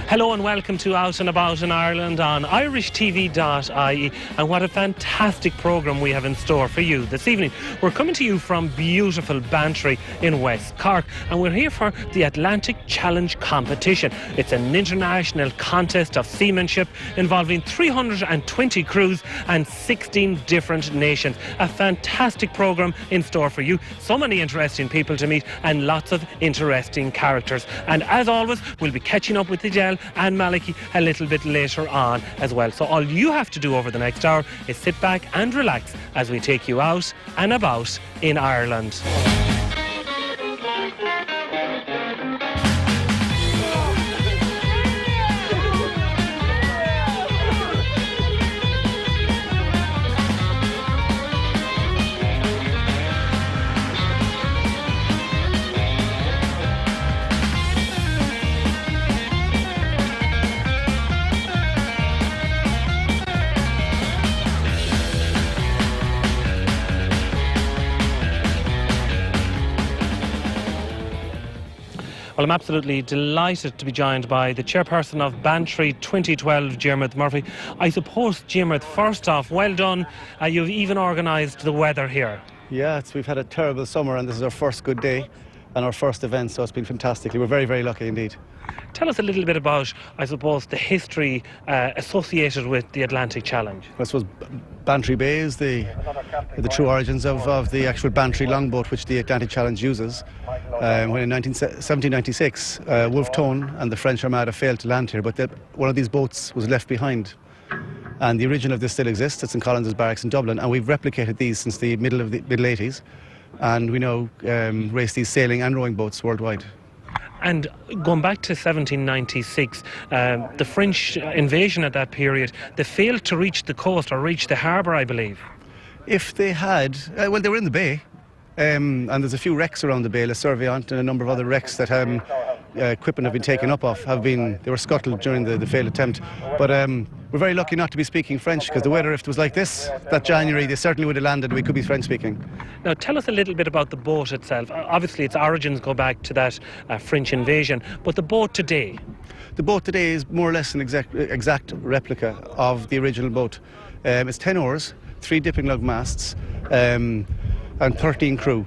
Hello and welcome to Out and About in Ireland on irishtv.ie, and what a fantastic programme we have in store for you this evening. We're coming to you from beautiful Bantry in West Cork, and we're here for the Atlantic Challenge competition. It's an international contest of seamanship involving 320 crews and 16 different nations. A fantastic programme in store for you. So many interesting people to meet and lots of interesting characters. And as always, we'll be catching up with Adele and Malachy a little bit later on as well. So all you have to do over the next hour is sit back and relax as we take you out and about in Ireland. Well, I'm absolutely delighted to be joined by the chairperson of Bantry 2012, Diarmuid Murphy. I suppose, Diarmuid, first off, well done. You've even organised the weather here. Yeah, we've had a terrible summer and this is our first good day and our first event, so it's been fantastic. We're very, very lucky indeed. Tell us a little bit about, I suppose, the history associated with the Atlantic Challenge. I suppose Bantry Bay is the true origins of the actual Bantry longboat which the Atlantic Challenge uses. When in 1796, Wolfe Tone and the French Armada failed to land here, but one of these boats was left behind. And the origin of this still exists. It's in Collins's Barracks in Dublin, and we've replicated these since the middle 80s. And we now race these sailing and rowing boats worldwide. And going back to 1796, the French invasion at that period, they failed to reach the coast or reach the harbour, I believe. If they had, well, they were in the bay, and there's a few wrecks around the bay, Le Surveillant and a number of other wrecks that equipment have been taken up of, they were scuttled during the failed attempt. But we're very lucky not to be speaking French, because the weather, if it was like this that January, they certainly would have landed. We could be French speaking. Now tell us a little bit about the boat itself. Obviously its origins go back to that French invasion, but the boat today? The boat today is more or less an exact replica of the original boat. It's 10 oars, 3 dipping lug masts, and 13 crew.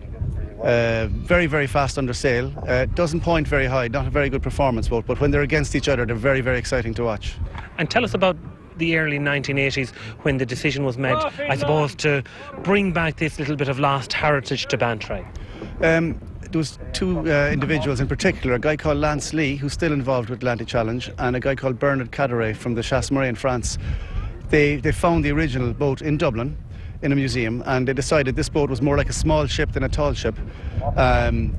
Very, very fast under sail. Doesn't point very high, not a very good performance boat, but when they're against each other, they're very, very exciting to watch. And tell us about the early 1980s when the decision was made, I suppose, to bring back this little bit of lost heritage to Bantry. There was 2 individuals in particular, a guy called Lance Lee, who's still involved with Atlantic Challenge, and a guy called Bernard Caderet from the Chasse-Marée in France. They found the original boat in Dublin in a museum, and they decided this boat was more like a small ship than a tall ship.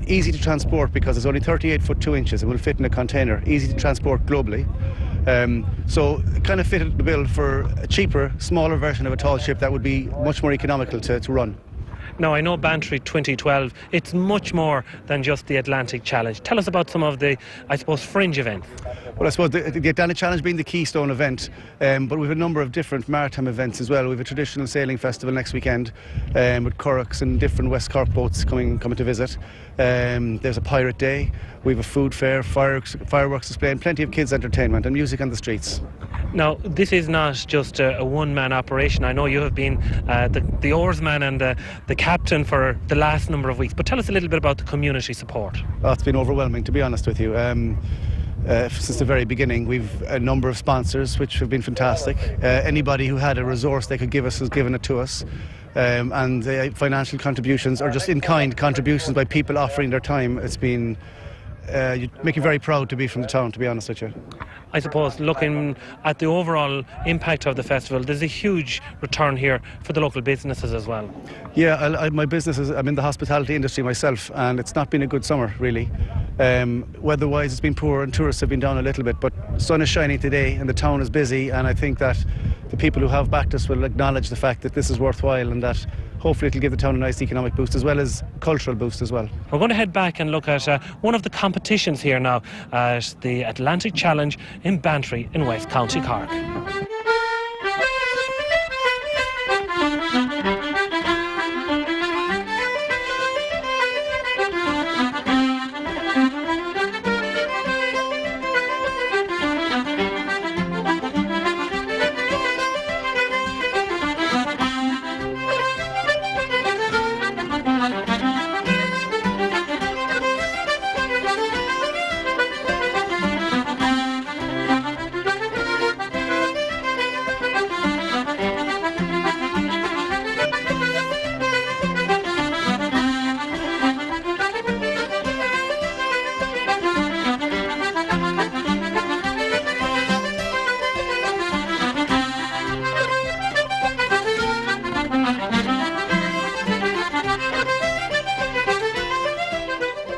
Easy to transport because it's only 38 foot 2 inches and will fit in a container. Easy to transport globally. So it kind of fitted the bill for a cheaper, smaller version of a tall ship that would be much more economical to run. Now, I know Bantry 2012, it's much more than just the Atlantic Challenge. Tell us about some of the, I suppose, fringe events. Well, I suppose the Atlantic Challenge being the keystone event, but we have a number of different maritime events as well. We have a traditional sailing festival next weekend with curraghs and different West Cork boats coming to visit. There's a pirate day, we have a food fair, fireworks display, and plenty of kids' entertainment and music on the streets. Now, this is not just a one-man operation. I know you have been the oarsman and the captain for the last number of weeks, but tell us a little bit about the community support. Oh, it's been overwhelming, to be honest with you. Since the very beginning, we've a number of sponsors which have been fantastic. Anybody who had a resource they could give us has given it to us. And financial contributions or just in-kind contributions by people offering their time. It's been you make you very proud to be from the town, to be honest with you. I suppose looking at the overall impact of the festival, there's a huge return here for the local businesses as well. Yeah, my business is, I'm in the hospitality industry myself, and it's not been a good summer really. Weather-wise it's been poor and tourists have been down a little bit, but the sun is shining today and the town is busy, and I think that the people who have backed us will acknowledge the fact that this is worthwhile and that hopefully it'll give the town a nice economic boost as well as cultural boost as well. We're going to head back and look at one of the competitions here now at the Atlantic Challenge in Bantry in West County Cork.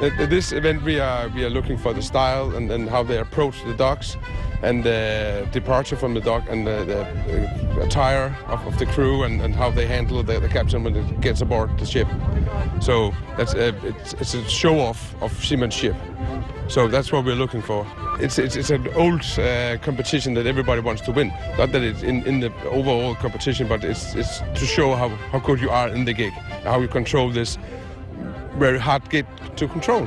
At this event we are looking for the style and how they approach the docks, and the departure from the dock, and the attire of the crew, and how they handle the captain when it gets aboard the ship. So that's it's a show off of seamanship. So that's what we're looking for. It's an old competition that everybody wants to win. Not that it's in the overall competition, but it's to show how good you are in the gig, how you control this very hard gig to control.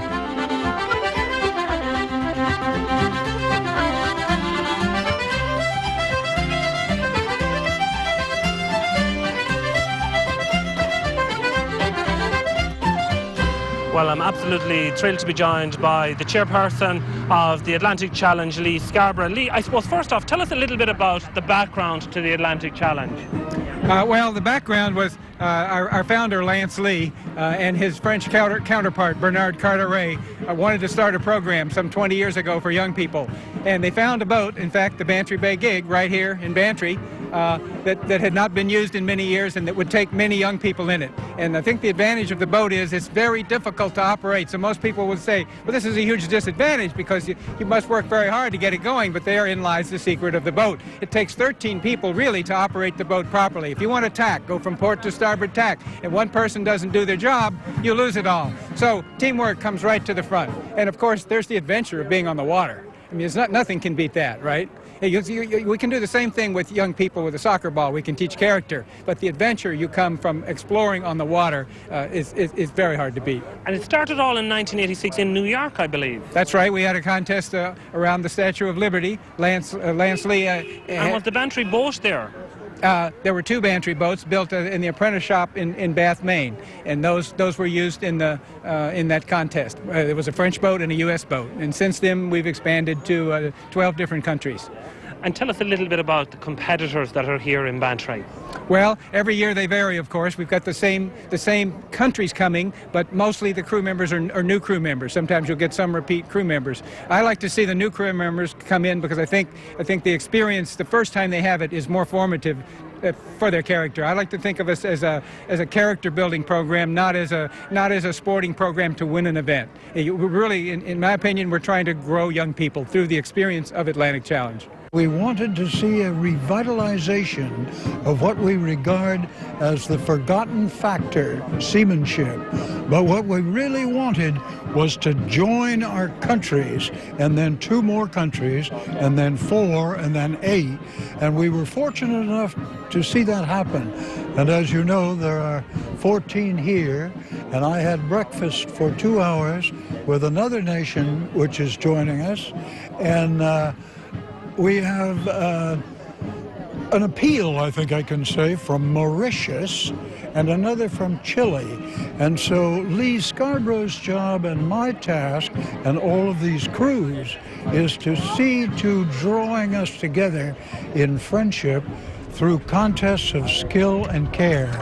Well, I'm absolutely thrilled to be joined by the chairperson of the Atlantic Challenge, Lee Scarborough. Lee, I suppose first off, tell us a little bit about the background to the Atlantic Challenge. Well, the background was our founder, Lance Lee, and his French counterpart, Bernard Carteret, wanted to start a program some 20 years ago for young people. And they found a boat, in fact, the Bantry Bay gig right here in Bantry, that had not been used in many years and that would take many young people in it. And I think the advantage of the boat is it's very difficult to operate. So most people would say, well, this is a huge disadvantage because you must work very hard to get it going, but therein lies the secret of the boat. It takes 13 people really to operate the boat properly. If you want to tack, go from port to starboard tack, and one person doesn't do their job, you lose it all. So teamwork comes right to the front. And of course, there's the adventure of being on the water. I mean, nothing can beat that, right? We can do the same thing with young people with a soccer ball. We can teach character, but the adventure you come from exploring on the water is very hard to beat. And it started all in 1986 in New York, I believe. That's right. We had a contest around the Statue of Liberty. Lance Lee. And was the Bantry boat there? There were two Bantry boats built in the apprentice shop in Bath, Maine, and those were used in that contest. There was a French boat and a U.S. boat, and since then we've expanded to 12 different countries. And tell us a little bit about the competitors that are here in Bantry. Well, every year they vary, of course. We've got the same countries coming, but mostly the crew members are new crew members. Sometimes you'll get some repeat crew members. I like to see the new crew members come in because I think the experience, the first time they have it, is more formative for their character. I like to think of us as a character building program, not as a sporting program to win an event. Really, in my opinion, we're trying to grow young people through the experience of Atlantic Challenge. We wanted to see a revitalization of what we regard as the forgotten factor, seamanship. But what we really wanted was to join our countries, and then 2 more countries, and then 4, and then 8. And we were fortunate enough to see that happen. And as you know, there are 14 here, and I had breakfast for 2 hours with another nation which is joining us. And we have an appeal, I think I can say, from Mauritius and another from Chile. And so Lee Scarborough's job and my task and all of these crews is to see to drawing us together in friendship through contests of skill and care.